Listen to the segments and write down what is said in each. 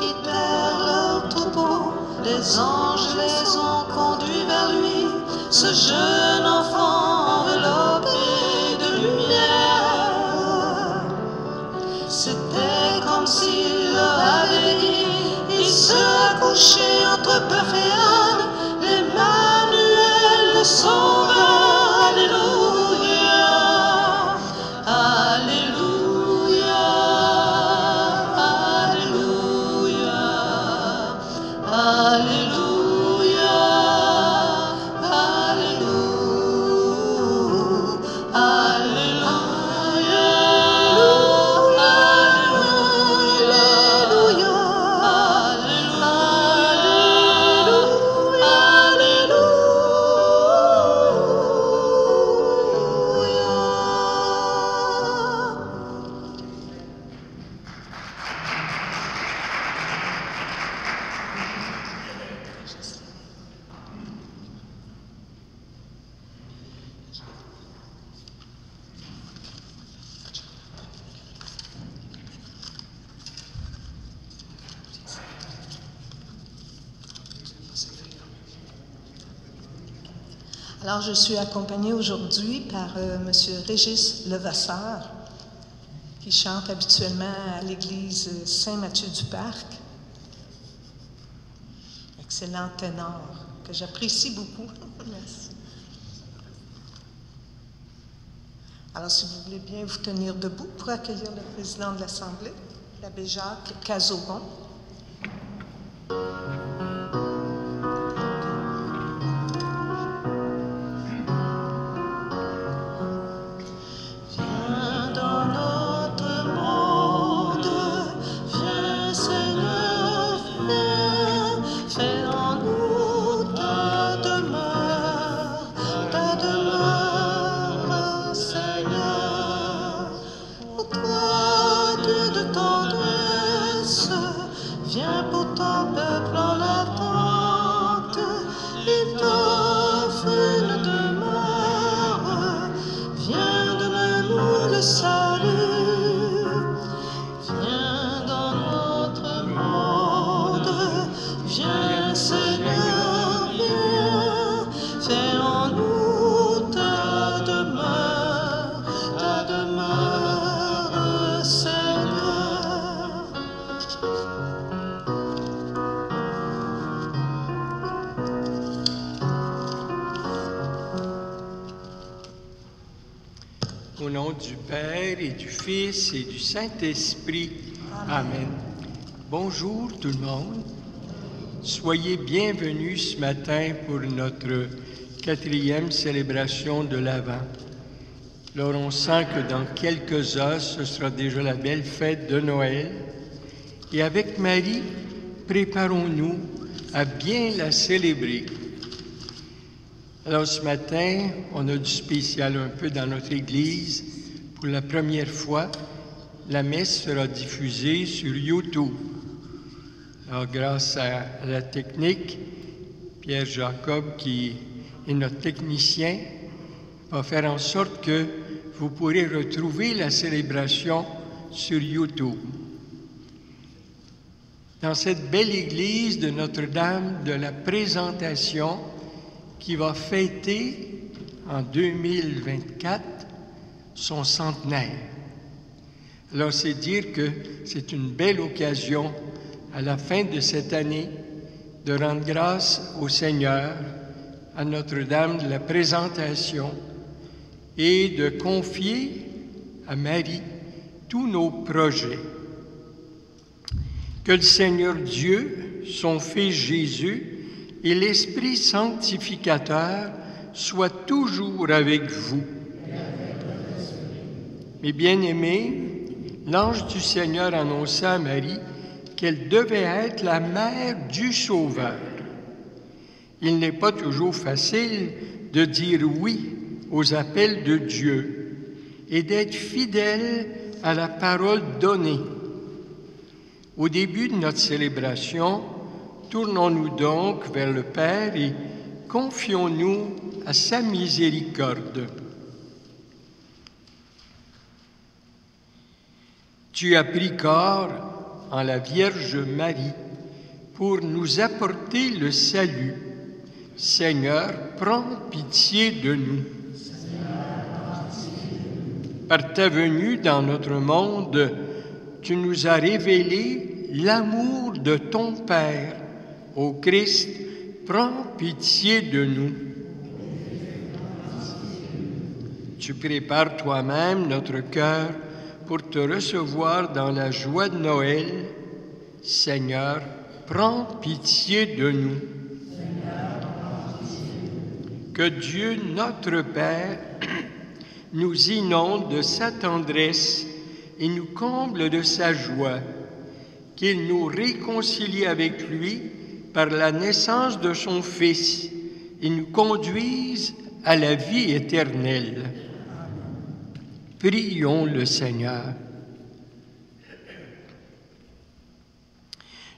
quittèrent leur troupeau, les anges les ont conduits vers lui, ce jeune enfant enveloppé de lumière. C'était comme s'il leur avait dit, il sera couché entre bœuf et âne, l'Emmanuel, le Sauveur. Alléluia, Alléluia, Alléluia, Alléluia, Alléluia, Alors, je suis accompagnée aujourd'hui par M. Régis Levasseur, qui chante habituellement à l'église Saint-Mathieu-du-Parc. Excellent ténor, que j'apprécie beaucoup. Merci. Alors, si vous voulez bien vous tenir debout pour accueillir le président de l'Assemblée, l'abbé Jacques Cazobon. Au nom du Père et du Fils et du Saint-Esprit. Amen. Bonjour tout le monde. Soyez bienvenus ce matin pour notre 4e célébration de l'Avent. Alors on sent que dans quelques heures, ce sera déjà la belle fête de Noël. Et avec Marie, préparons-nous à bien la célébrer. Alors ce matin, on a du spécial un peu dans notre Église. Pour la première fois, la messe sera diffusée sur YouTube. Alors grâce à la technique, Pierre Jacob, qui est notre technicien, va faire en sorte que vous pourrez retrouver la célébration sur YouTube. Dans cette belle église de Notre-Dame de la Présentation, qui va fêter en 2024 son centenaire. Alors, c'est dire que c'est une belle occasion à la fin de cette année de rendre grâce au Seigneur, à Notre-Dame de la Présentation et de confier à Marie tous nos projets. Que le Seigneur Dieu, son Fils Jésus, et l'Esprit sanctificateur soient toujours avec vous. Mes bien-aimés, l'ange du Seigneur annonça à Marie qu'elle devait être la mère du Sauveur. Il n'est pas toujours facile de dire oui aux appels de Dieu et d'être fidèle à la parole donnée. Au début de notre célébration, tournons-nous donc vers le Père et confions-nous à sa miséricorde. Tu as pris corps en la Vierge Marie pour nous apporter le salut. Seigneur, prends pitié de nous. Par ta venue dans notre monde, tu nous as révélé l'amour de ton Père. Ô Christ, prends pitié de nous. Tu prépares toi-même notre cœur pour te recevoir dans la joie de Noël. Seigneur, prends pitié de nous. Que Dieu, notre Père, nous inonde de sa tendresse et nous comble de sa joie, qu'il nous réconcilie avec lui par la naissance de son Fils et nous conduise à la vie éternelle. Prions le Seigneur.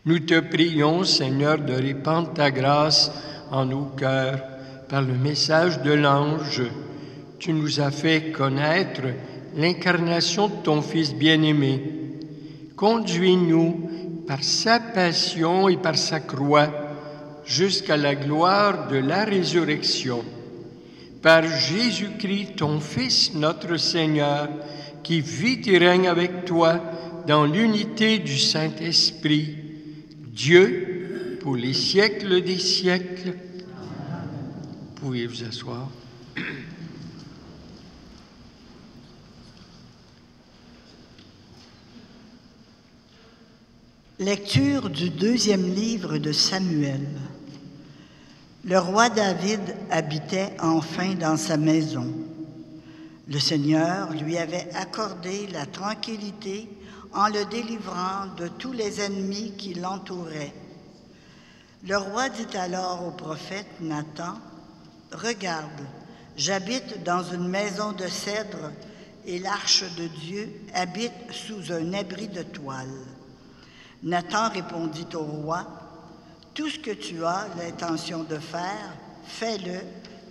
Nous te prions, Seigneur, de répandre ta grâce en nos cœurs par le message de l'ange. Tu nous as fait connaître l'incarnation de ton Fils bien-aimé. Conduis-nous par sa passion et par sa croix jusqu'à la gloire de la résurrection. Par Jésus-Christ, ton Fils, notre Seigneur, qui vit et règne avec toi dans l'unité du Saint-Esprit, Dieu, pour les siècles des siècles. Vous pouvez vous asseoir. Lecture du 2e livre de Samuel. Le roi David habitait enfin dans sa maison. Le Seigneur lui avait accordé la tranquillité en le délivrant de tous les ennemis qui l'entouraient. Le roi dit alors au prophète Nathan, « Regarde, j'habite dans une maison de cèdre et l'arche de Dieu habite sous un abri de toile. » Nathan répondit au roi, « Tout ce que tu as l'intention de faire, fais-le,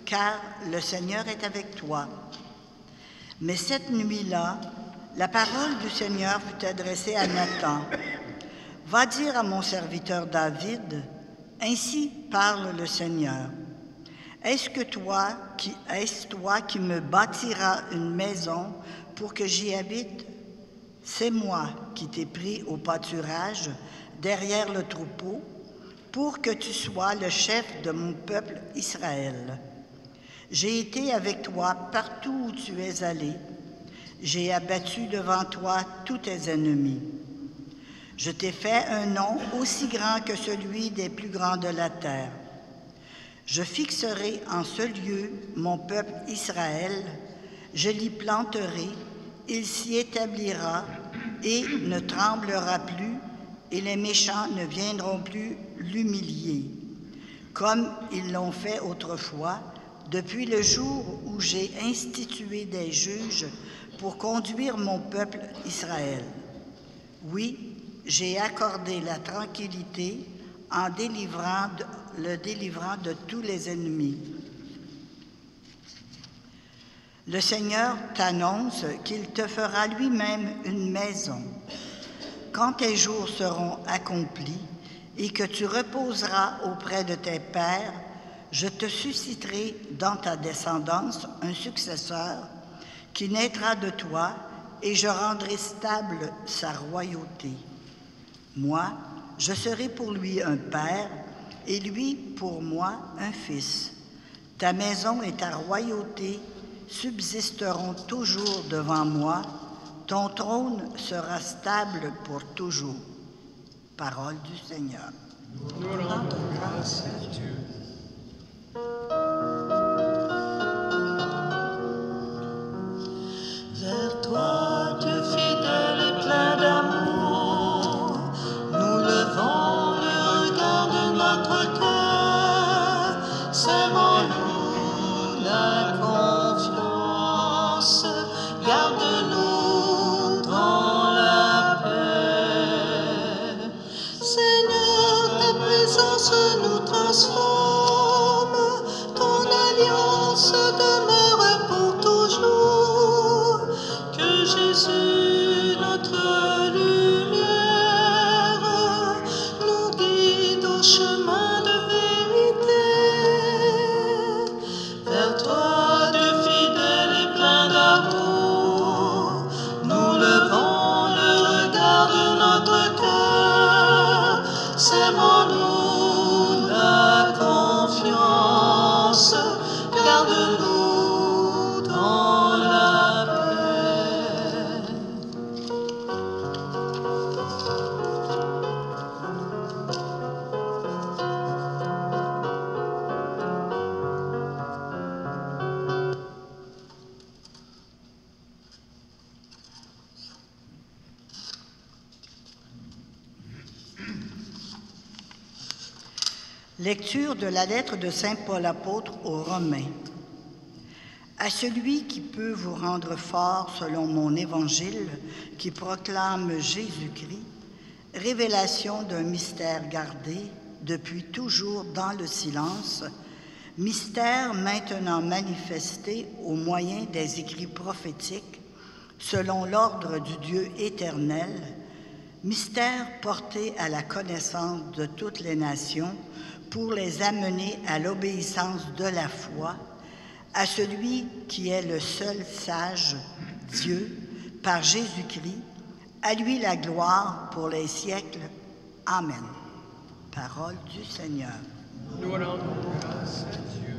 car le Seigneur est avec toi. » Mais cette nuit-là, la parole du Seigneur fut adressée à Nathan. « Va dire à mon serviteur David, ainsi parle le Seigneur. Est-ce toi qui me bâtiras une maison pour que j'y habite? C'est moi qui t'ai pris au pâturage, derrière le troupeau, pour que tu sois le chef de mon peuple Israël. J'ai été avec toi partout où tu es allé. J'ai abattu devant toi tous tes ennemis. Je t'ai fait un nom aussi grand que celui des plus grands de la terre. Je fixerai en ce lieu mon peuple Israël, je l'y planterai, il s'y établira et ne tremblera plus, et les méchants ne viendront plus l'humilier, comme ils l'ont fait autrefois, depuis le jour où j'ai institué des juges pour conduire mon peuple Israël. Oui, j'ai accordé la tranquillité en le délivrant de tous les ennemis. Le Seigneur t'annonce qu'il te fera lui-même une maison. Quand tes jours seront accomplis et que tu reposeras auprès de tes pères, je te susciterai dans ta descendance un successeur qui naîtra de toi et je rendrai stable sa royauté. Moi, je serai pour lui un père et lui pour moi un fils. Ta maison et ta royauté subsisteront toujours devant moi, ton trône sera stable pour toujours. Parole du Seigneur. Nous rendons grâce à Dieu. Vers toi, Dieu fidèle et plein d'amour, nous levons le regard de notre cœur, serrons-nous la confiance, garde-nous dans la paix. Seigneur, ta présence nous transforme. Lecture de la lettre de saint Paul apôtre aux Romains. À celui qui peut vous rendre fort selon mon évangile, qui proclame Jésus-Christ, révélation d'un mystère gardé depuis toujours dans le silence, mystère maintenant manifesté au moyen des écrits prophétiques, selon l'ordre du Dieu éternel, mystère porté à la connaissance de toutes les nations pour les amener à l'obéissance de la foi, à celui qui est le seul sage, Dieu, par Jésus-Christ, à lui la gloire pour les siècles. Amen. Parole du Seigneur. Nous rendons grâce à Dieu.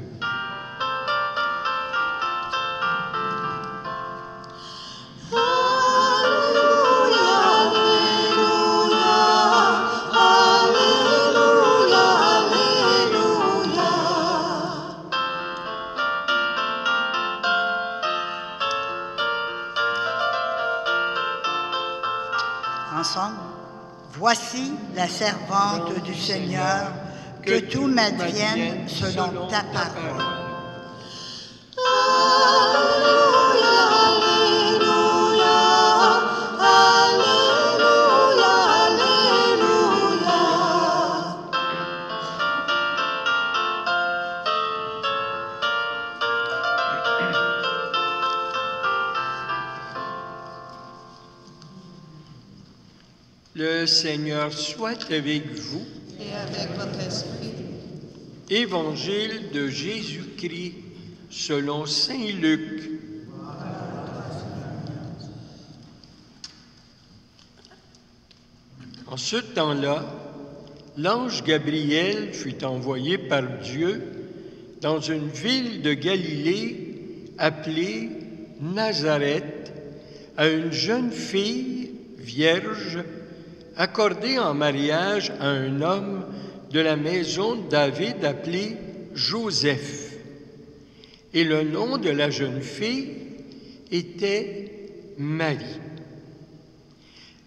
Ensemble, voici la servante du Seigneur, que tout m'advienne selon ta parole. Le Seigneur soit avec vous. Et avec votre esprit. Évangile de Jésus-Christ selon saint Luc. En ce temps-là, l'ange Gabriel fut envoyé par Dieu dans une ville de Galilée appelée Nazareth à une jeune fille vierge accordée en mariage à un homme de la maison de David appelé Joseph. Et le nom de la jeune fille était Marie.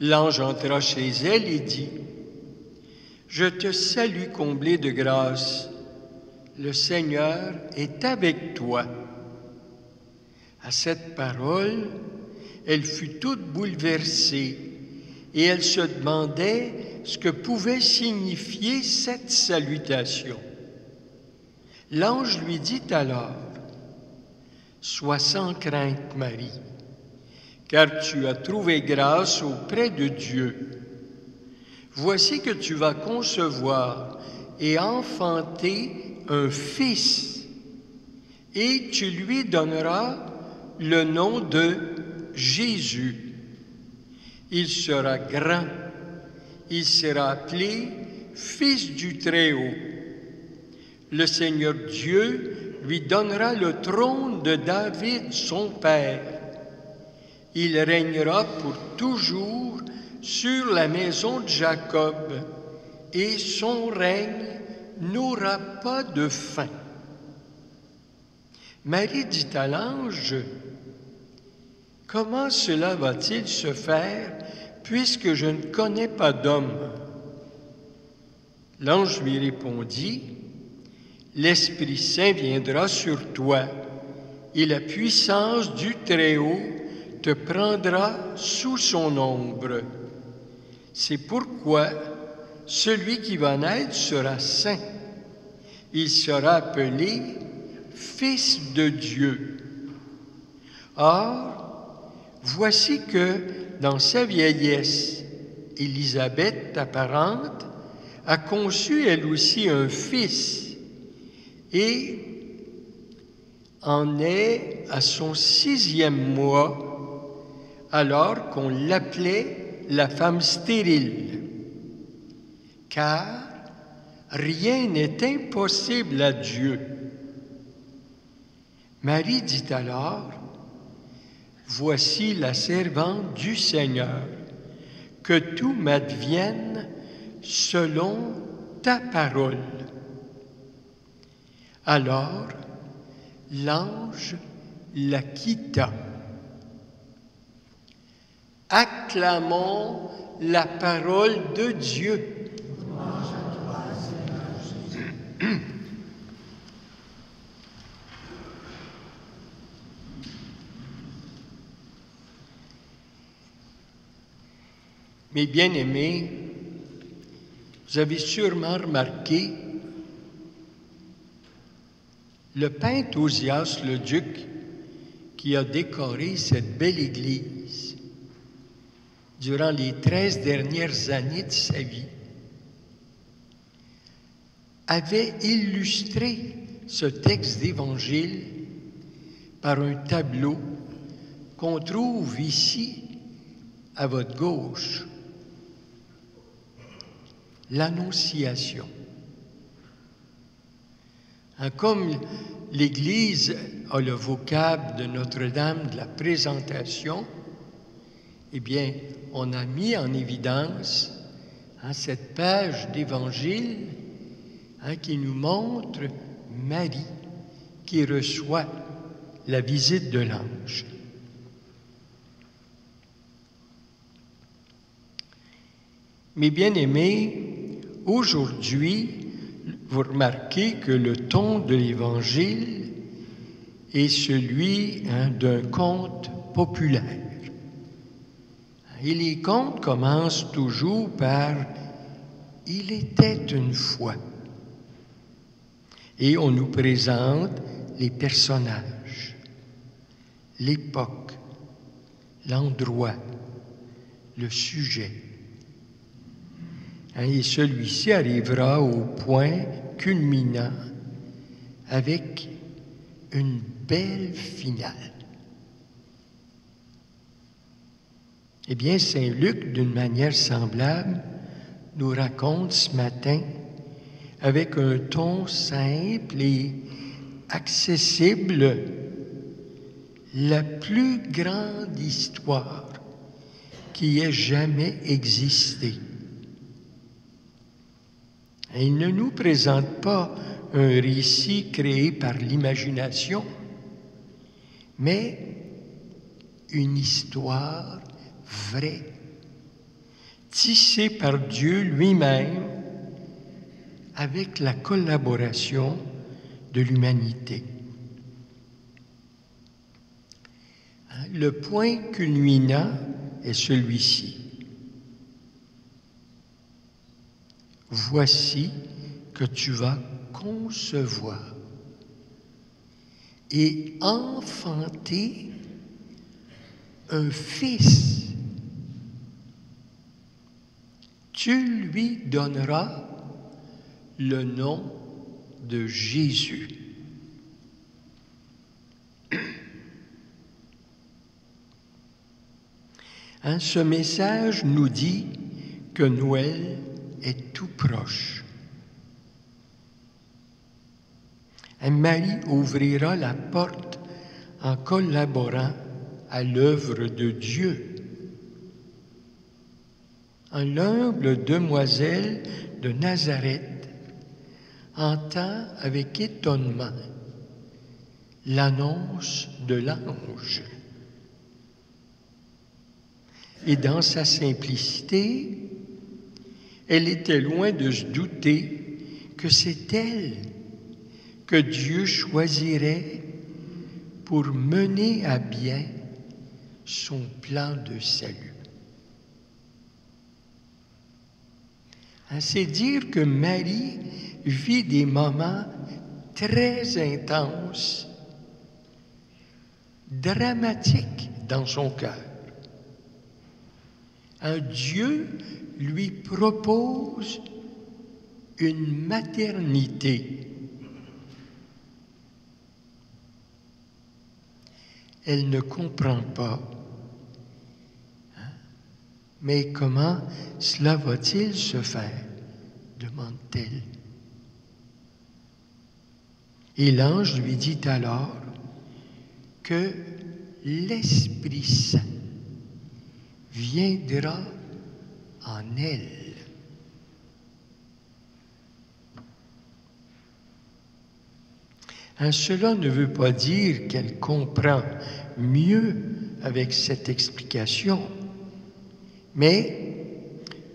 L'ange entra chez elle et dit : « Je te salue, comblée de grâce, le Seigneur est avec toi. » À cette parole, elle fut toute bouleversée et elle se demandait ce que pouvait signifier cette salutation. L'ange lui dit alors : « Sois sans crainte, Marie, car tu as trouvé grâce auprès de Dieu. Voici que tu vas concevoir et enfanter un fils, et tu lui donneras le nom de Jésus. Il sera grand, il sera appelé Fils du Très-Haut. Le Seigneur Dieu lui donnera le trône de David, son père. Il régnera pour toujours sur la maison de Jacob, et son règne n'aura pas de fin. » Marie dit à l'ange : « Comment cela va-t-il se faire, puisque je ne connais pas d'homme ?» L'ange lui répondit : « L'Esprit Saint viendra sur toi, et la puissance du Très-Haut te prendra sous son ombre. C'est pourquoi celui qui va naître sera saint. Il sera appelé Fils de Dieu. Or, voici que, dans sa vieillesse, Élisabeth, ta parente, a conçu elle aussi un fils, et en est à son 6e mois, alors qu'on l'appelait la femme stérile. Car rien n'est impossible à Dieu. Marie dit alors : « Voici la servante du Seigneur, que tout m'advienne selon ta parole. » Alors, l'ange la quitta. Acclamons la parole de Dieu. Mes bien-aimés, vous avez sûrement remarqué, le peintre Osias le Duc, qui a décoré cette belle église durant les 13 dernières années de sa vie, avait illustré ce texte d'Évangile par un tableau qu'on trouve ici à votre gauche. L'Annonciation. Comme l'Église a le vocable de Notre-Dame de la Présentation, eh bien, on a mis en évidence cette page d'Évangile qui nous montre Marie qui reçoit la visite de l'ange. Mes bien-aimés, aujourd'hui, vous remarquez que le ton de l'Évangile est celui d'un conte populaire. Et les contes commencent toujours par « Il était une fois ». Et on nous présente les personnages, l'époque, l'endroit, le sujet. Et celui-ci arrivera au point culminant avec une belle finale. Eh bien, Saint Luc, d'une manière semblable, nous raconte ce matin, avec un ton simple et accessible, la plus grande histoire qui ait jamais existé. Et il ne nous présente pas un récit créé par l'imagination, mais une histoire vraie, tissée par Dieu lui-même avec la collaboration de l'humanité. Le point culminant est celui-ci. Voici que tu vas concevoir et enfanter un fils. Tu lui donneras le nom de Jésus. Ce message nous dit que Noël est tout proche. Marie ouvrira la porte en collaborant à l'œuvre de Dieu. L'humble demoiselle de Nazareth entend avec étonnement l'annonce de l'ange. Et dans sa simplicité, elle était loin de se douter que c'est elle que Dieu choisirait pour mener à bien son plan de salut. C'est dire que Marie vit des moments très intenses, dramatiques dans son cœur. Dieu lui propose une maternité. Elle ne comprend pas. Mais comment cela va-t-il se faire? Demande-t-elle. Et l'ange lui dit alors que l'Esprit Saint viendra en elle. Cela ne veut pas dire qu'elle comprend mieux avec cette explication, mais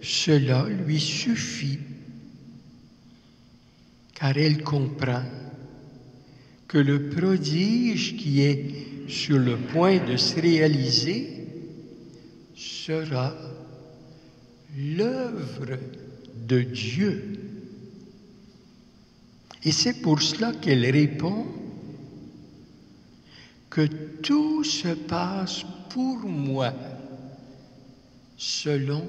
cela lui suffit, car elle comprend que le prodige qui est sur le point de se réaliser sera l'œuvre de Dieu. Et c'est pour cela qu'elle répond que tout se passe pour moi selon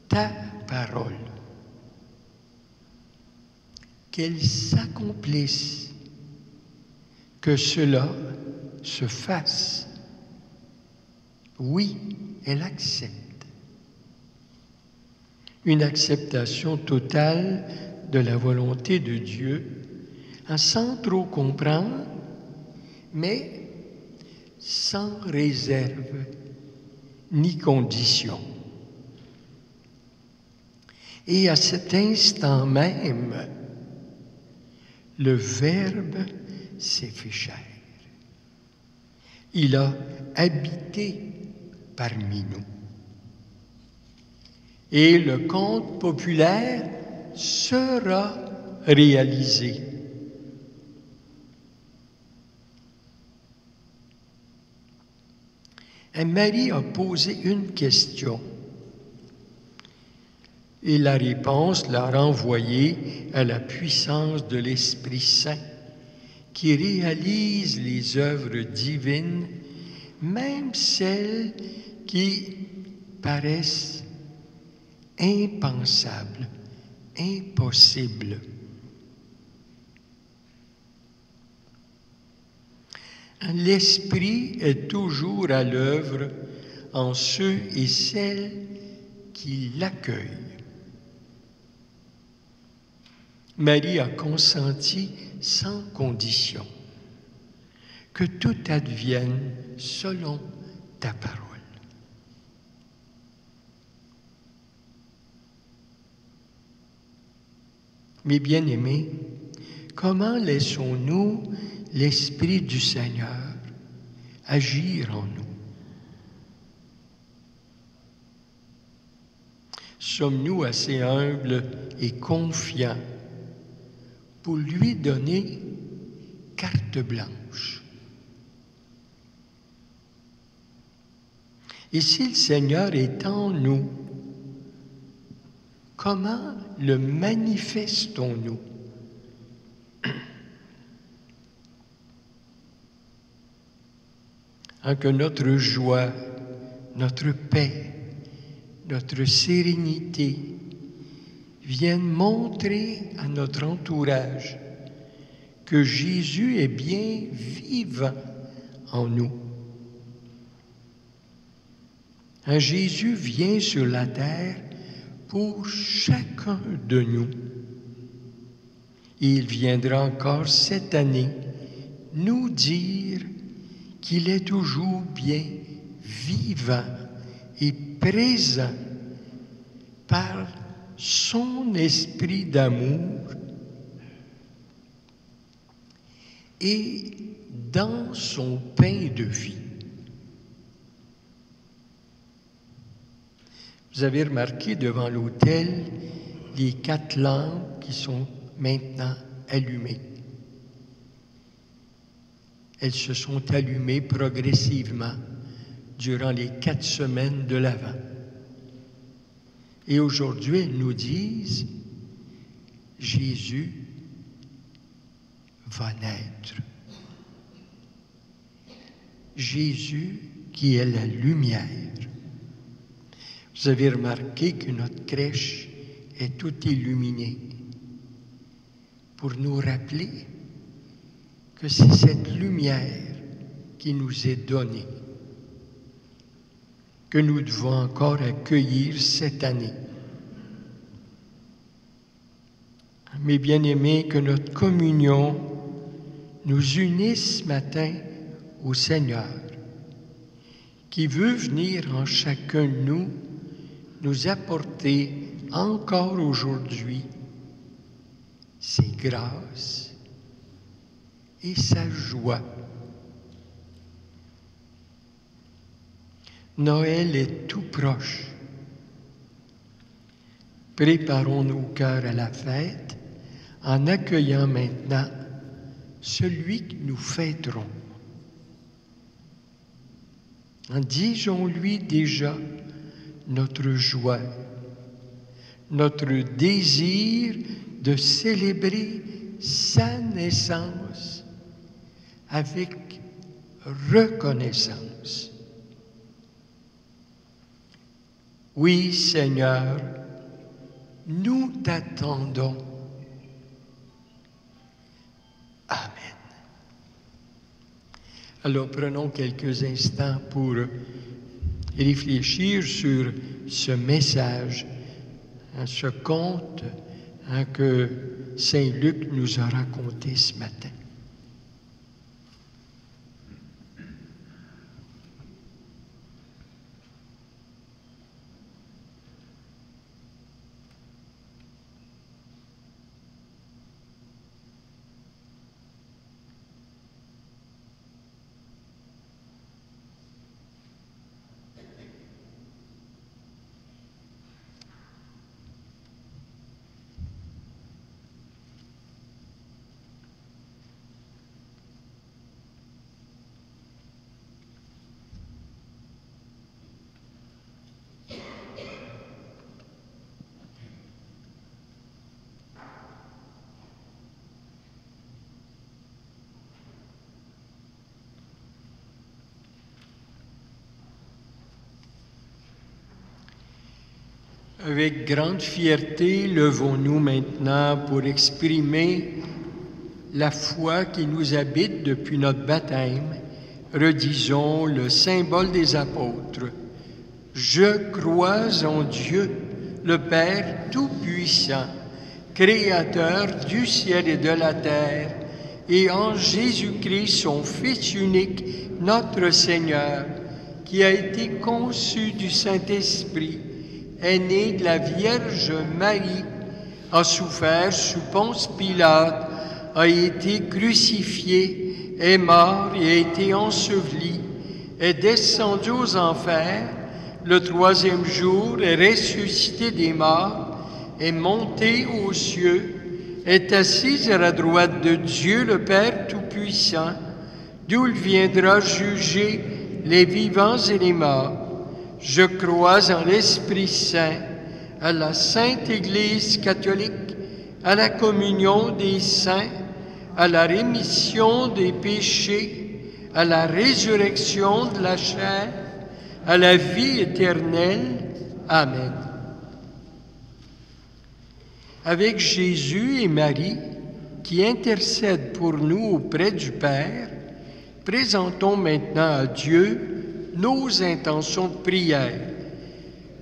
ta parole. Qu'elle s'accomplisse, que cela se fasse. Oui, elle accepte. Une acceptation totale de la volonté de Dieu, sans trop comprendre, mais sans réserve ni condition. Et à cet instant même, le Verbe s'est fait chair. Il a habité parmi nous. Et le conte populaire sera réalisé. Et Marie a posé une question. Et la réponse l'a renvoyée à la puissance de l'Esprit Saint qui réalise les œuvres divines, même celles qui paraissent impensables, impossibles. L'Esprit est toujours à l'œuvre en ceux et celles qui l'accueillent. Marie a consenti sans condition que tout advienne selon ta parole. Mes bien-aimés, comment laissons-nous l'Esprit du Seigneur agir en nous? Sommes-nous assez humbles et confiants pour lui donner carte blanche? Et si le Seigneur est en nous, comment le manifestons-nous? Que notre joie, notre paix, notre sérénité viennent montrer à notre entourage que Jésus est bien vivant en nous. Jésus vient sur la terre pour chacun de nous. Et il viendra encore cette année nous dire qu'il est toujours bien vivant et présent par son esprit d'amour et dans son pain de vie. Vous avez remarqué devant l'autel les 4 lampes qui sont maintenant allumées. Elles se sont allumées progressivement durant les 4 semaines de l'Avent. Et aujourd'hui, elles nous disent, Jésus va naître. Jésus qui est la lumière. Vous avez remarqué que notre crèche est toute illuminée pour nous rappeler que c'est cette lumière qui nous est donnée, que nous devons encore accueillir cette année. Mes bien-aimés, que notre communion nous unisse ce matin au Seigneur, qui veut venir en chacun de nous apporter encore aujourd'hui ses grâces et sa joie. Noël est tout proche. Préparons nos cœurs à la fête en accueillant maintenant celui que nous fêterons. En disons-lui déjà notre joie, notre désir de célébrer sa naissance avec reconnaissance. Oui, Seigneur, nous t'attendons. Amen. Alors prenons quelques instants pour réfléchir sur ce message, ce conte que Saint Luc nous a raconté ce matin. Avec grande fierté, levons-nous maintenant pour exprimer la foi qui nous habite depuis notre baptême. Redisons le symbole des apôtres. Je crois en Dieu, le Père Tout-Puissant, Créateur du ciel et de la terre, et en Jésus-Christ, son Fils unique, notre Seigneur, qui a été conçu du Saint-Esprit, est né de la Vierge Marie, a souffert sous Ponce Pilate, a été crucifié, est mort et a été enseveli, est descendu aux enfers, le troisième jour est ressuscité des morts, est monté aux cieux, est assis à la droite de Dieu le Père Tout-Puissant, d'où il viendra juger les vivants et les morts. Je crois en l'Esprit Saint, à la Sainte Église catholique, à la communion des saints, à la rémission des péchés, à la résurrection de la chair, à la vie éternelle. Amen. Avec Jésus et Marie, qui intercèdent pour nous auprès du Père, présentons maintenant à Dieu nos intentions de prière.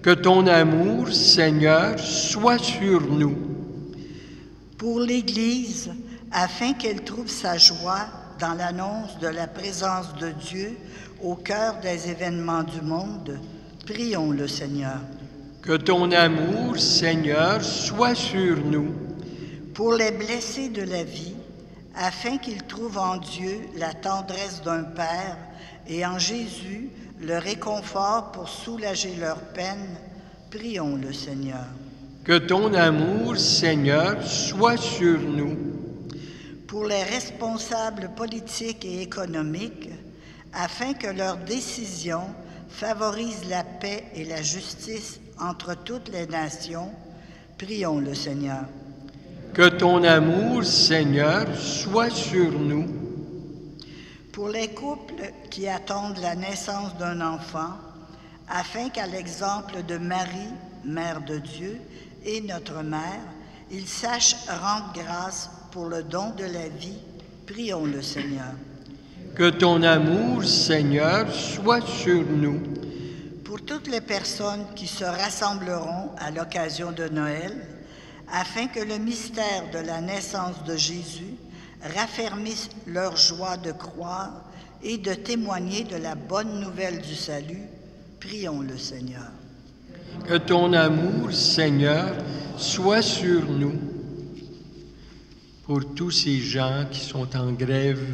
Que ton amour, Seigneur, soit sur nous. Pour l'Église, afin qu'elle trouve sa joie dans l'annonce de la présence de Dieu au cœur des événements du monde, prions le Seigneur. Que ton amour, Seigneur, soit sur nous. Pour les blessés de la vie, afin qu'ils trouvent en Dieu la tendresse d'un Père et en Jésus le réconfort pour soulager leurs peines, prions le Seigneur. Que ton amour, Seigneur, soit sur nous. Pour les responsables politiques et économiques, afin que leurs décisions favorisent la paix et la justice entre toutes les nations, prions le Seigneur. Que ton amour, Seigneur, soit sur nous. Pour les couples qui attendent la naissance d'un enfant, afin qu'à l'exemple de Marie, Mère de Dieu, et notre Mère, ils sachent rendre grâce pour le don de la vie, prions le Seigneur. Que ton amour, Seigneur, soit sur nous. Pour toutes les personnes qui se rassembleront à l'occasion de Noël, afin que le mystère de la naissance de Jésus raffermisse leur joie de croire et de témoigner de la bonne nouvelle du salut, prions le Seigneur. Que ton amour, Seigneur, soit sur nous. Pour tous ces gens qui sont en grève,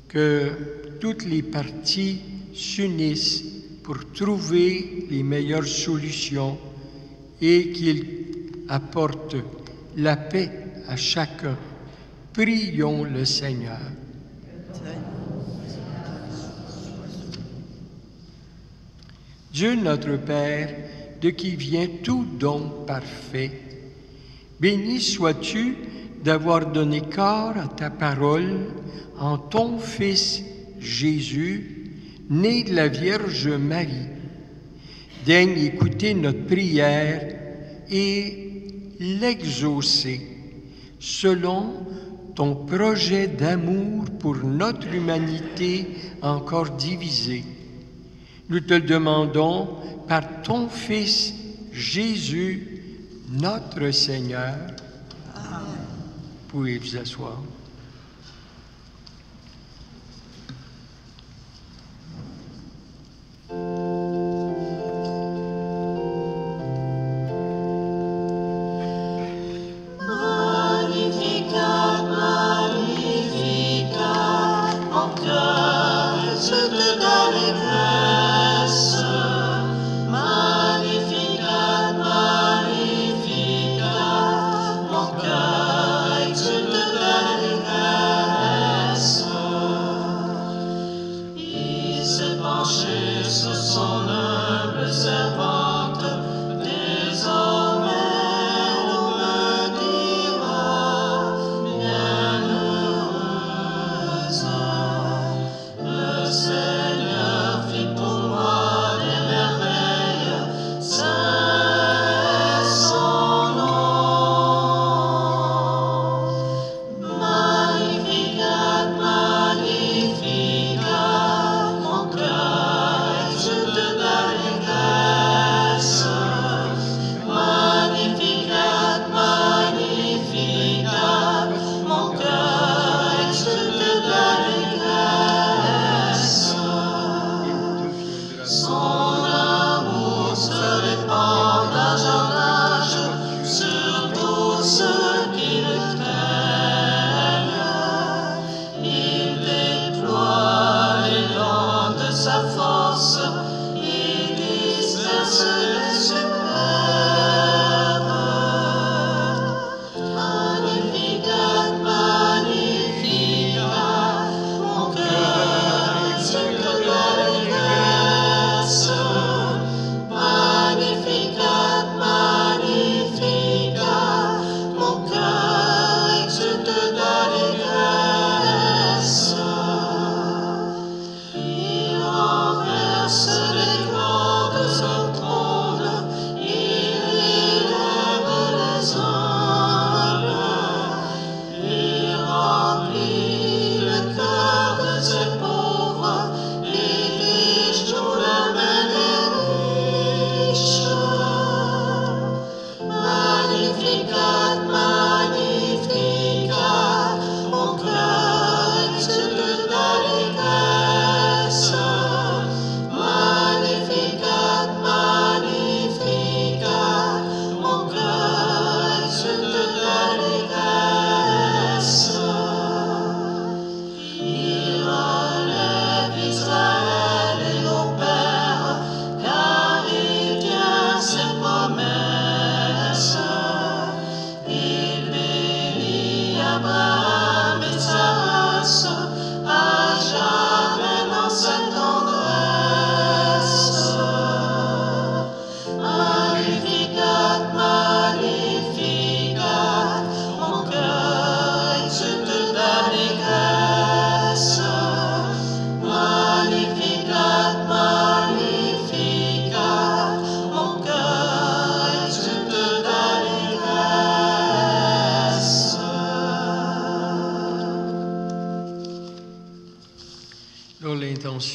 que toutes les parties s'unissent pour trouver les meilleures solutions et qu'ils apportent la paix à chacun. Prions le Seigneur. Dieu notre Père, de qui vient tout don parfait, béni sois-tu d'avoir donné corps à ta parole en ton Fils Jésus, né de la Vierge Marie. Daigne écouter notre prière et l'exaucer selon ton projet d'amour pour notre humanité encore divisée. Nous te le demandons par ton Fils Jésus, notre Seigneur. Amen. Pouvez vous asseoir.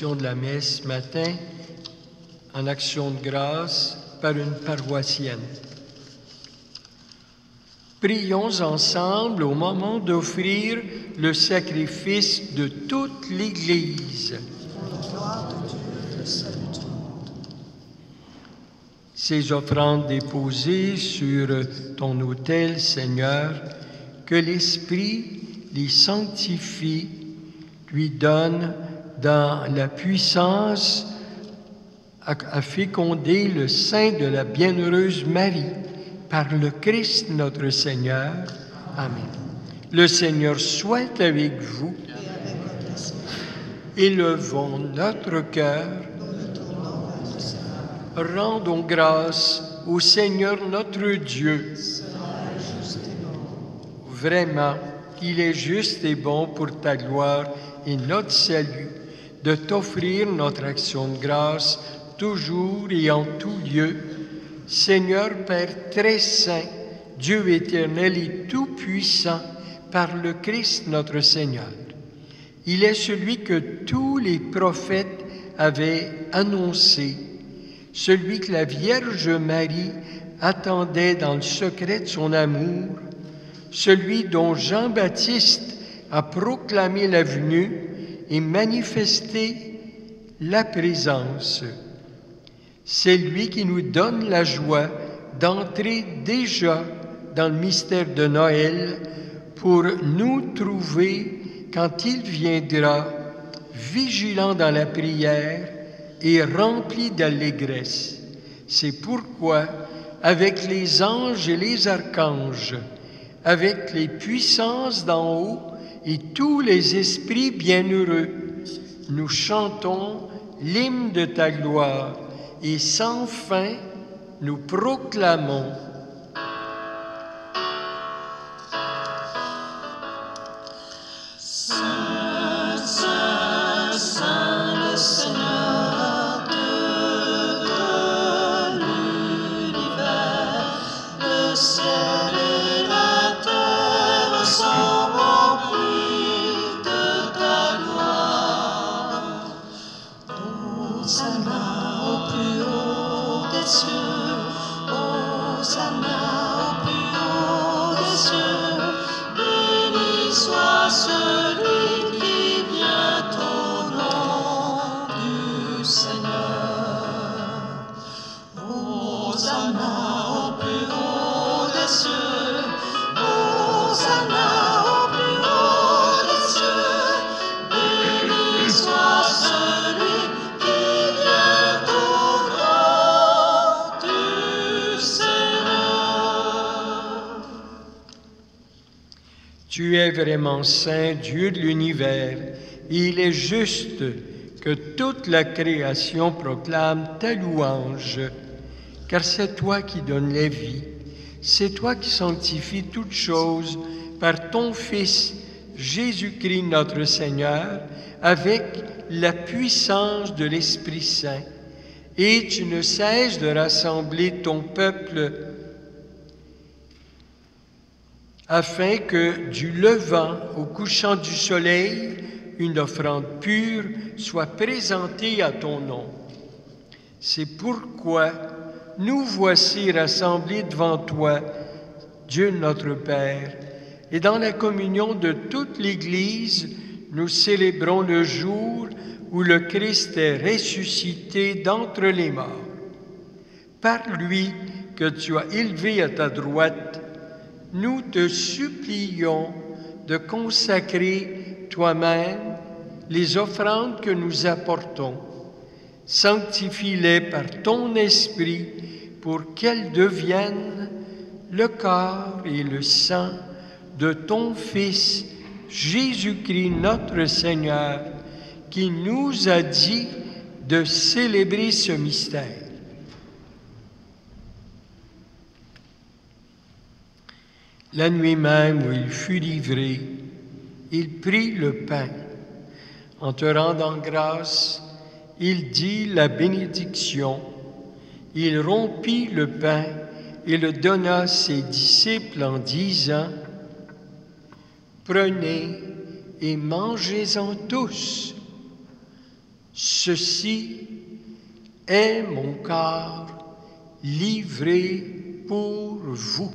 De la messe ce matin en action de grâce par une paroissienne. Prions ensemble au moment d'offrir le sacrifice de toute l'Église. Ces offrandes déposées sur ton autel, Seigneur, que l'Esprit les sanctifie, lui donne dans la puissance à féconder le sein de la bienheureuse Marie, par le Christ notre Seigneur. Amen. Le Seigneur soit avec vous. Élevons notre cœur. Rendons grâce au Seigneur notre Dieu. Vraiment, il est juste et bon pour ta gloire et notre salut de t'offrir notre action de grâce toujours et en tout lieu. Seigneur Père très saint, Dieu éternel et tout-puissant, par le Christ notre Seigneur. Il est celui que tous les prophètes avaient annoncé, celui que la Vierge Marie attendait dans le secret de son amour, celui dont Jean-Baptiste a proclamé la venue et manifesté la présence. C'est lui qui nous donne la joie d'entrer déjà dans le mystère de Noël pour nous trouver, quand il viendra, vigilants dans la prière et remplis d'allégresse. C'est pourquoi, avec les anges et les archanges, avec les puissances d'en haut et tous les esprits bienheureux, nous chantons l'hymne de ta gloire et sans fin nous proclamons. Tu es vraiment saint, Dieu de l'univers, et il est juste que toute la création proclame ta louange, car c'est toi qui donnes la vie, c'est toi qui sanctifies toutes choses par ton Fils, Jésus-Christ notre Seigneur, avec la puissance de l'Esprit Saint. Et tu ne cesses de rassembler ton peuple afin que, du levant au couchant du soleil, une offrande pure soit présentée à ton nom. C'est pourquoi nous voici rassemblés devant toi, Dieu notre Père, et dans la communion de toute l'Église, nous célébrons le jour où le Christ est ressuscité d'entre les morts. Par lui que tu as élevé à ta droite, nous te supplions de consacrer toi-même les offrandes que nous apportons. Sanctifie-les par ton esprit pour qu'elles deviennent le corps et le sang de ton Fils, Jésus-Christ notre Seigneur, qui nous a dit de célébrer ce mystère. La nuit même où il fut livré, il prit le pain. En te rendant grâce, il dit la bénédiction. Il rompit le pain et le donna à ses disciples en disant : « Prenez et mangez-en tous. Ceci est mon corps livré pour vous. »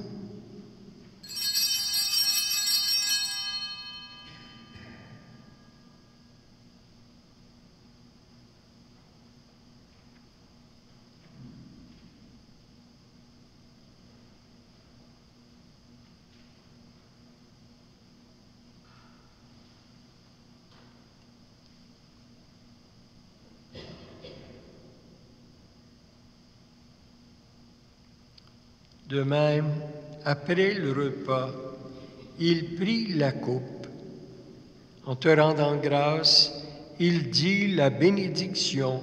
De même, après le repas, il prit la coupe. En te rendant grâce, il dit la bénédiction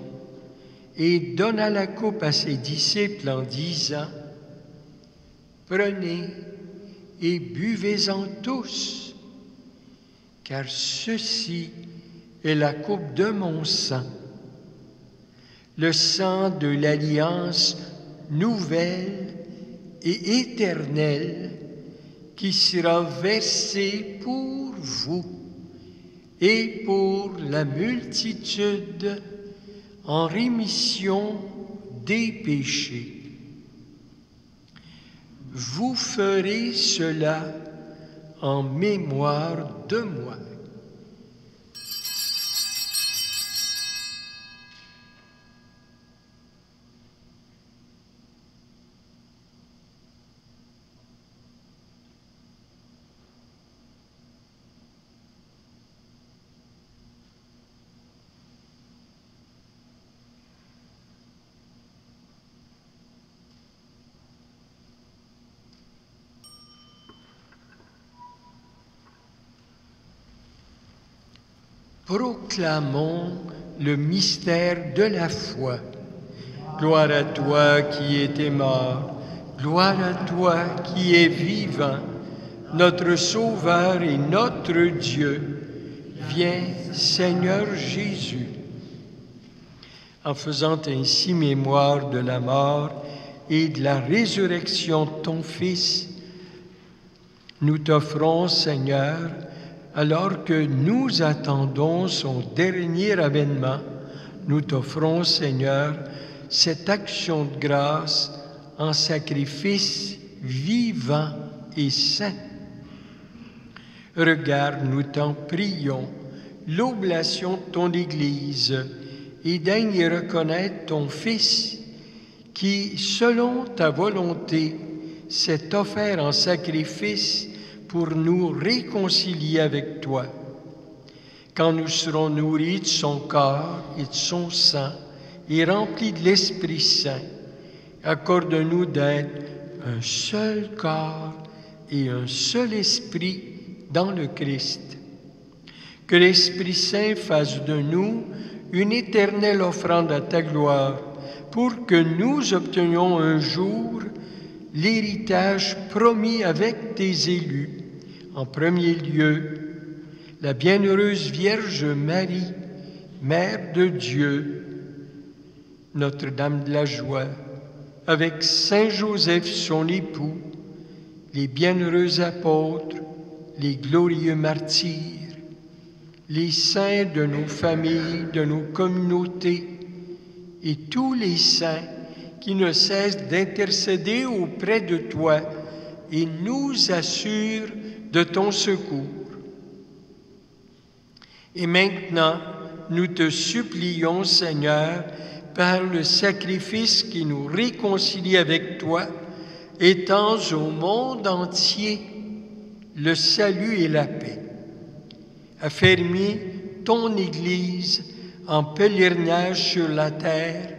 et donna la coupe à ses disciples en disant, « Prenez et buvez-en tous, car ceci est la coupe de mon sang, le sang de l'alliance nouvelle et éternelle qui sera versé pour vous et pour la multitude en rémission des péchés. Vous ferez cela en mémoire de moi. » Proclamons le mystère de la foi. Gloire à toi qui étais mort, gloire à toi qui es vivant, notre Sauveur et notre Dieu. Viens, Seigneur Jésus. En faisant ainsi mémoire de la mort et de la résurrection de ton Fils, nous t'offrons, Seigneur, alors que nous attendons son dernier avènement, nous t'offrons, Seigneur, cette action de grâce en sacrifice vivant et saint. Regarde, nous t'en prions, l'oblation de ton Église et daigne y reconnaître ton Fils qui, selon ta volonté, s'est offert en sacrifice pour nous réconcilier avec toi. Quand nous serons nourris de son corps et de son sang et remplis de l'Esprit Saint, accorde-nous d'être un seul corps et un seul esprit dans le Christ. Que l'Esprit Saint fasse de nous une éternelle offrande à ta gloire, pour que nous obtenions un jour l'héritage promis avec tes élus. En premier lieu, la bienheureuse Vierge Marie, Mère de Dieu, Notre-Dame de la Joie, avec Saint Joseph, son époux, les bienheureux apôtres, les glorieux martyrs, les saints de nos familles, de nos communautés, et tous les saints qui ne cessent d'intercéder auprès de toi et nous assurent de ton secours. Et maintenant, nous te supplions, Seigneur, par le sacrifice qui nous réconcilie avec toi, étends au monde entier le salut et la paix. Affermis ton Église en pèlerinage sur la terre,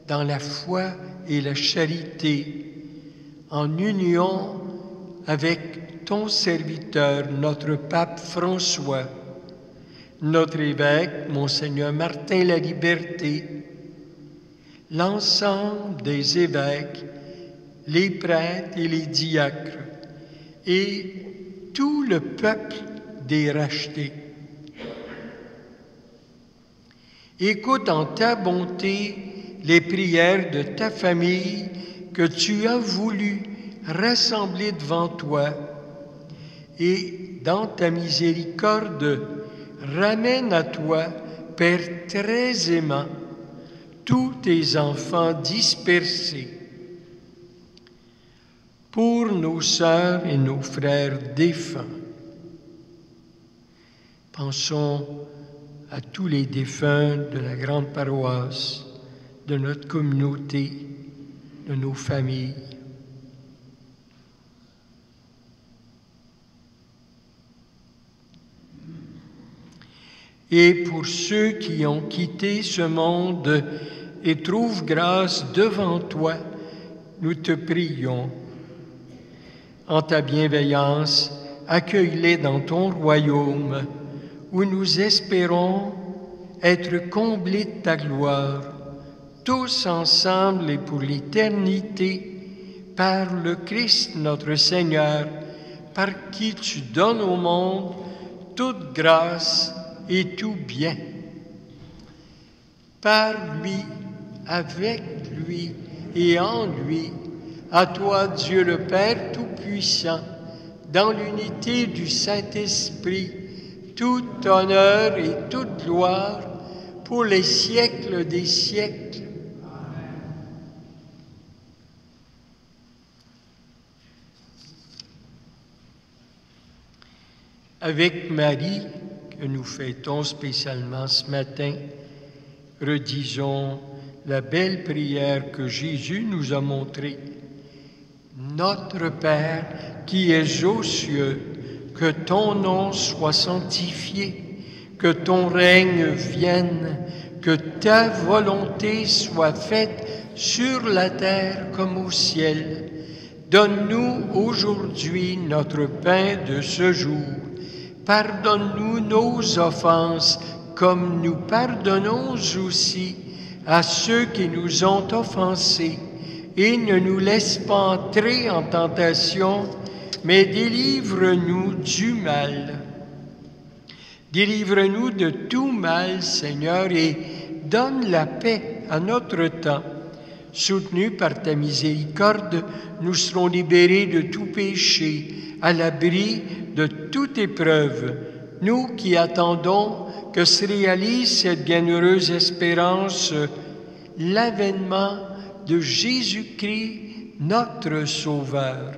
dans la foi et la charité, en union avec ton serviteur, notre pape François, notre évêque, Monseigneur Martin Laliberté, l'ensemble des évêques, les prêtres et les diacres, et tout le peuple des rachetés. Écoute en ta bonté les prières de ta famille que tu as voulu rassembler devant toi, et dans ta miséricorde, ramène à toi, Père très aimant, tous tes enfants dispersés. Pour nos sœurs et nos frères défunts, pensons à tous les défunts de la grande paroisse, de notre communauté, de nos familles. Et pour ceux qui ont quitté ce monde et trouvent grâce devant toi, nous te prions. En ta bienveillance, accueille-les dans ton royaume, où nous espérons être comblés de ta gloire, tous ensemble et pour l'éternité, par le Christ notre Seigneur, par qui tu donnes au monde toute grâce et tout bien. Par lui, avec lui et en lui, à toi Dieu le Père Tout-Puissant, dans l'unité du Saint-Esprit, tout honneur et toute gloire pour les siècles des siècles. Avec Marie, que nous fêtons spécialement ce matin, redisons la belle prière que Jésus nous a montrée. Notre Père qui es aux cieux, que ton nom soit sanctifié, que ton règne vienne, que ta volonté soit faite sur la terre comme au ciel. Donne-nous aujourd'hui notre pain de ce jour. Pardonne-nous nos offenses, comme nous pardonnons aussi à ceux qui nous ont offensés. Et ne nous laisse pas entrer en tentation, mais délivre-nous du mal. Délivre-nous de tout mal, Seigneur, et donne la paix à notre temps. Soutenus par ta miséricorde, nous serons libérés de tout péché, à l'abri de toute épreuve. Nous qui attendons que se réalise cette bienheureuse espérance, l'avènement de Jésus-Christ, notre Sauveur.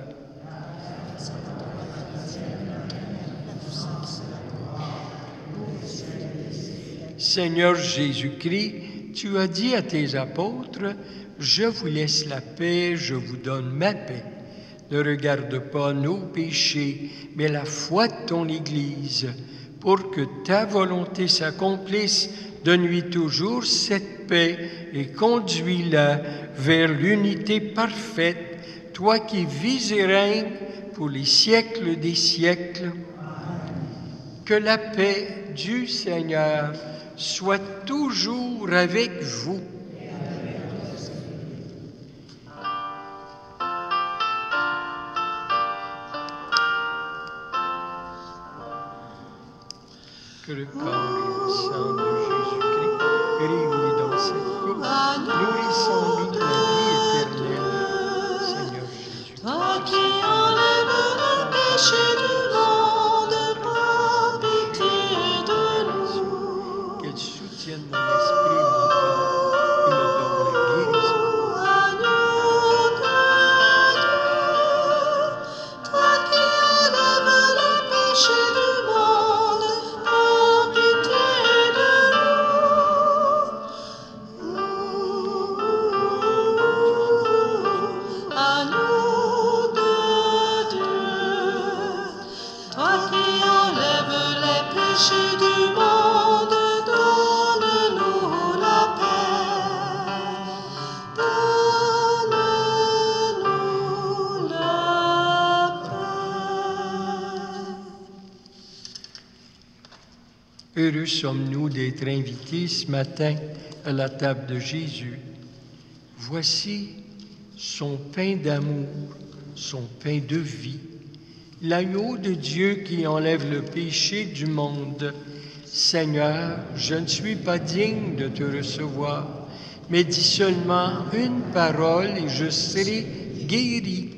Seigneur Jésus-Christ, tu as dit à tes apôtres, « Je vous laisse la paix, je vous donne ma paix. Ne regarde pas nos péchés, mais la foi de ton Église, pour que ta volonté s'accomplisse. Donne-lui toujours cette paix et conduis-la vers l'unité parfaite, toi qui vis et règnes pour les siècles des siècles. Que la paix du Seigneur soit toujours avec vous. Que le corps et le sang de Jésus-Christ, réunis dans cette coupe, nourrissons-nous de la vie éternelle, Seigneur Jésus. Toi qui enlèves le péché du monde, prends pitié de nous. Qu'elle soutienne mon esprit et mon corps et me donne la guérison. Agneau de Dieu, toi qui enlèves le péché du monde, prends pitié de nous. Agneau de Dieu, toi qui enlèves les péchés du monde, donne-nous la paix. Donne-nous la paix. Heureux sommes-nous d'être invités ce matin à la table de Jésus. Voici son pain d'amour, son pain de vie, l'agneau de Dieu qui enlève le péché du monde. Seigneur, je ne suis pas digne de te recevoir, mais dis seulement une parole et je serai guéri.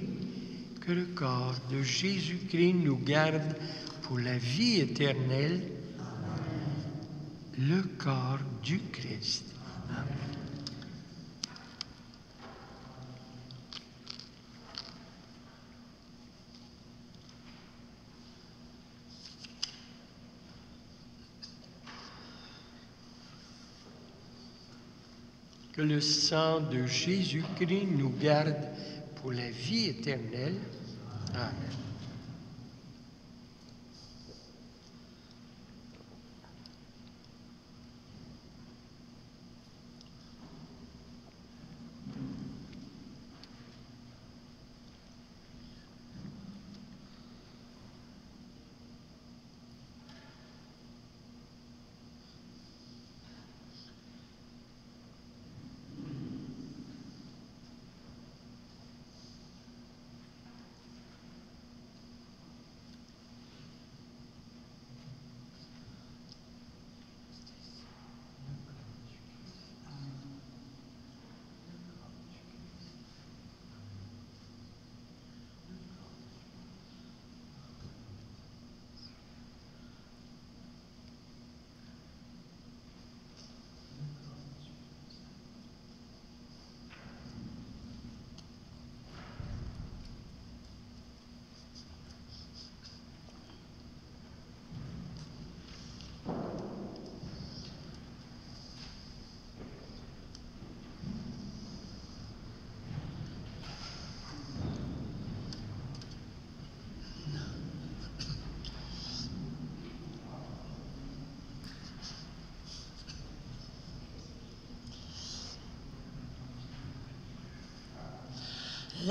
Que le corps de Jésus-Christ nous garde pour la vie éternelle. Le corps du Christ. Amen. Que le sang de Jésus-Christ nous garde pour la vie éternelle. Amen.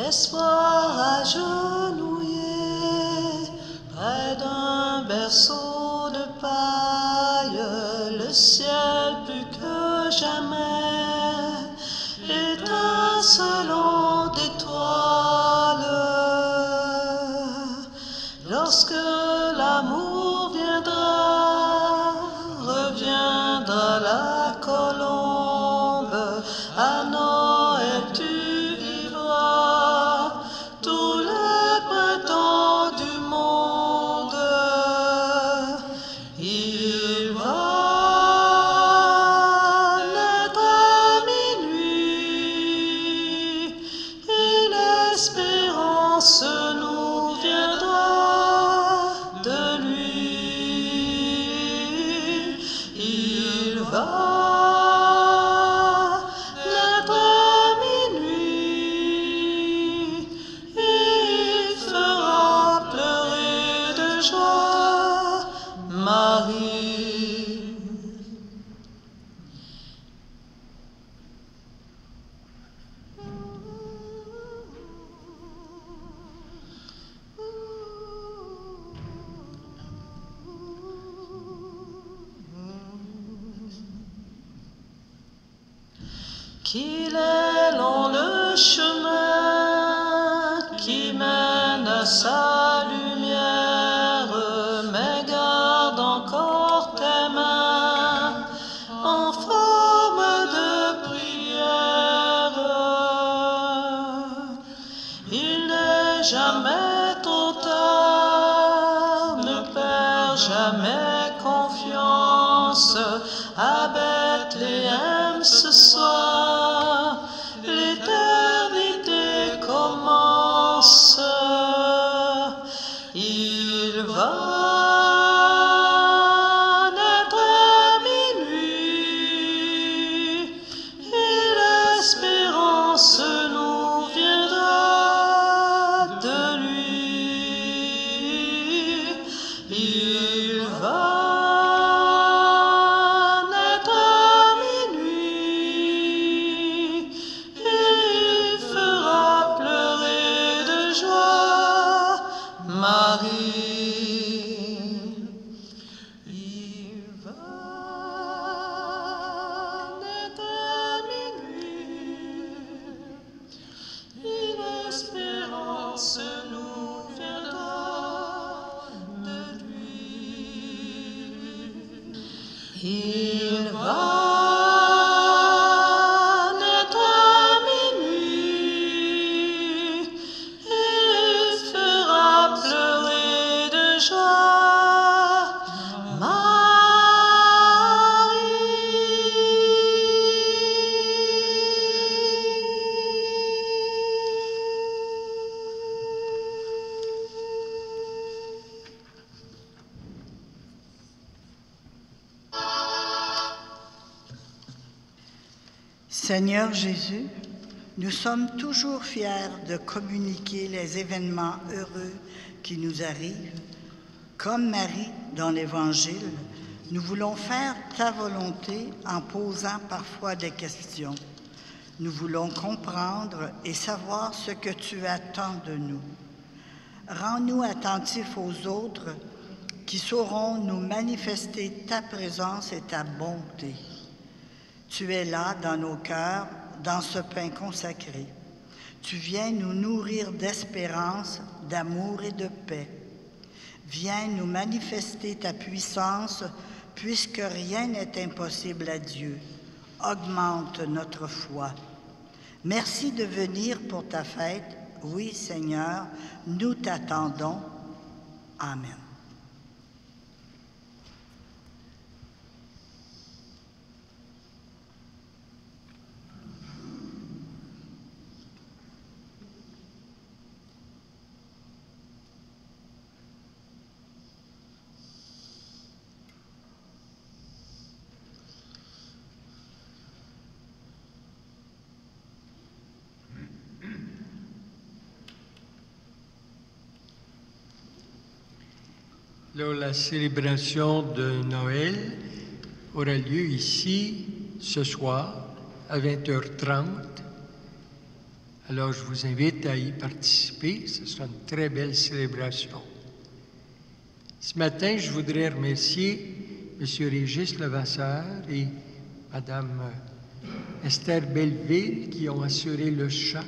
L'espoir agenouillé près d'un berceau de paille, le ciel plus que jamais étincelant d'étoiles. Lorsque l'amour viendra, reviendra la colombe, à Noël tu vivras tous les printemps du monde. Il va naître à minuit et l'espérance nous viendra de lui. Il va naître à minuit et fera pleurer de joie Marie. Qu'il est long le chemin qui mène à sa lumière, mais garde encore tes mains en forme de prière. Il n'est jamais trop tard, ne perds jamais confiance, à Bethléem ce soir, l'éternité commence. Il va naître à minuit et l'espérance nous viendra de lui. Il va naître à minuit et fera pleurer de joie Marie. Il va naître à minuit et l'espérance nous viendra de lui. Il va naître à minuit et fera pleurer de joie Marie. Seigneur Jésus, nous sommes toujours fiers de communiquer les événements heureux qui nous arrivent. Comme Marie dans l'Évangile, nous voulons faire ta volonté en posant parfois des questions. Nous voulons comprendre et savoir ce que tu attends de nous. Rends-nous attentifs aux autres qui sauront nous manifester ta présence et ta bonté. Tu es là dans nos cœurs, dans ce pain consacré. Tu viens nous nourrir d'espérance, d'amour et de paix. Viens nous manifester ta puissance, puisque rien n'est impossible à Dieu. Augmente notre foi. Merci de venir pour ta fête. Oui, Seigneur, nous t'attendons. Amen. Alors, la célébration de Noël aura lieu ici ce soir à 20h30 Alors, je vous invite à y participer. Ce sera une très belle célébration. Ce matin, je voudrais remercier M. Régis Levasseur et Mme Esther Belleville qui ont assuré le chant,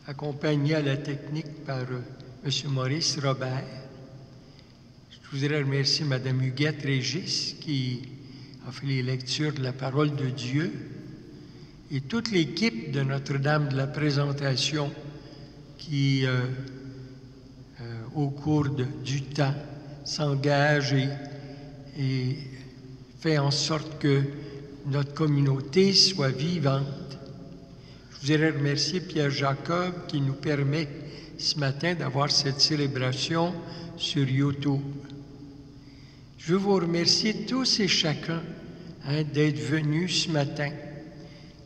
accompagnés à la technique par M. Maurice Robert. Je voudrais remercier Mme Huguette Régis qui a fait les lectures de la parole de Dieu et toute l'équipe de Notre-Dame de la Présentation qui, au cours du temps, s'engage et fait en sorte que notre communauté soit vivante. Je voudrais remercier Pierre Jacob qui nous permet ce matin d'avoir cette célébration sur YouTube. Je veux vous remercier tous et chacun d'être venus ce matin.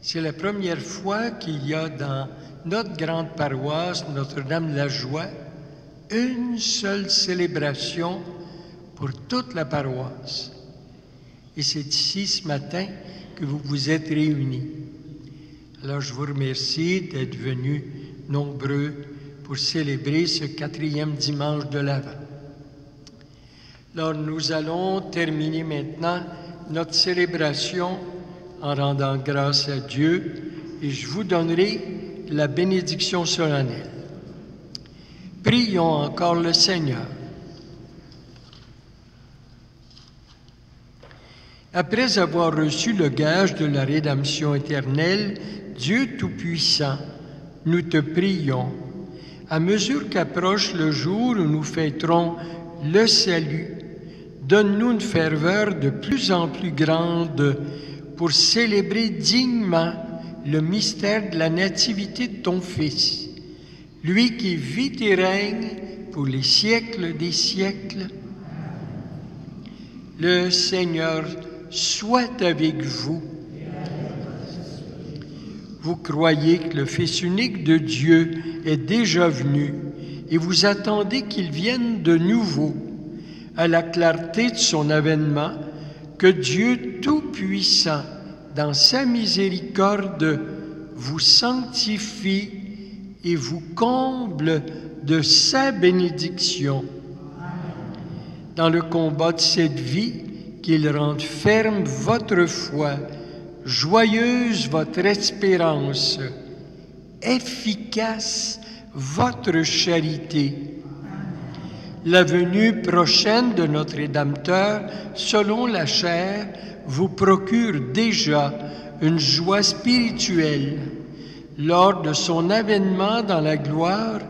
C'est la première fois qu'il y a dans notre grande paroisse, Notre-Dame de la Joie, une seule célébration pour toute la paroisse. Et c'est ici ce matin que vous vous êtes réunis. Alors je vous remercie d'être venus nombreux pour célébrer ce 4e dimanche de l'Avent. Alors nous allons terminer maintenant notre célébration en rendant grâce à Dieu et je vous donnerai la bénédiction solennelle. Prions encore le Seigneur. Après avoir reçu le gage de la rédemption éternelle, Dieu Tout-Puissant, nous te prions, à mesure qu'approche le jour où nous fêterons le salut, donne-nous une ferveur de plus en plus grande pour célébrer dignement le mystère de la nativité de ton Fils, lui qui vit et règne pour les siècles des siècles. Le Seigneur soit avec vous. Vous croyez que le Fils unique de Dieu est déjà venu et vous attendez qu'il vienne de nouveau à la clarté de son avènement, que Dieu Tout-Puissant, dans sa miséricorde, vous sanctifie et vous comble de sa bénédiction. Dans le combat de cette vie, qu'il rende ferme votre foi, joyeuse votre espérance, efficace votre charité. La venue prochaine de notre Rédempteur, selon la chair, vous procure déjà une joie spirituelle lors de son avènement dans la gloire,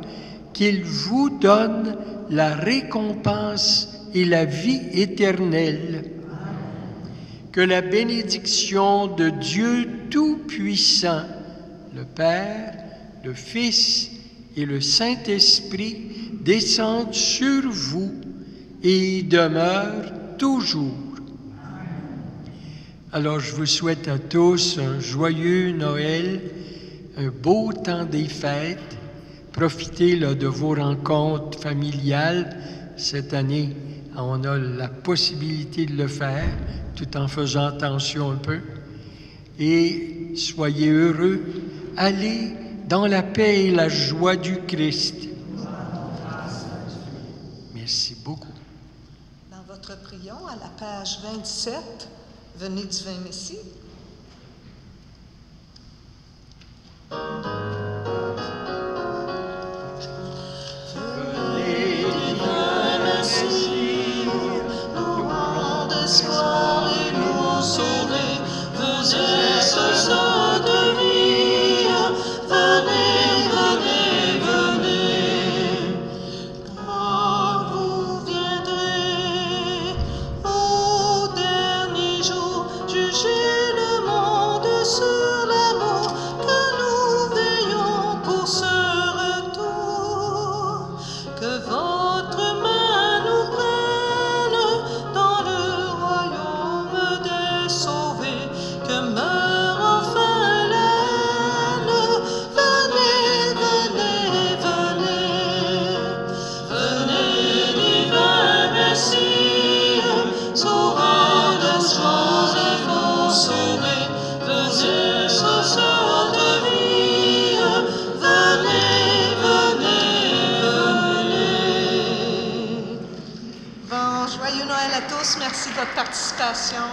qu'il vous donne la récompense et la vie éternelle. Que la bénédiction de Dieu Tout-Puissant, le Père, le Fils et le Saint-Esprit descendent sur vous et demeurent toujours. Alors je vous souhaite à tous un joyeux Noël, un beau temps des fêtes. Profitez là, de vos rencontres familiales. Cette année, on a la possibilité de le faire, tout en faisant attention un peu. Et soyez heureux. Allez dans la paix et la joie du Christ. Merci beaucoup. Dans votre prion, à la page 27, venez divin Messie. Venez divin Messie, nous rendre espoir et nous sauver, vous êtes ce de vie, venez, venez, venez, quand vous viendrez au dernier jour, juger le à tous. Merci de votre participation.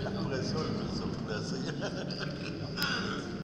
Après ça, je me suis replacé.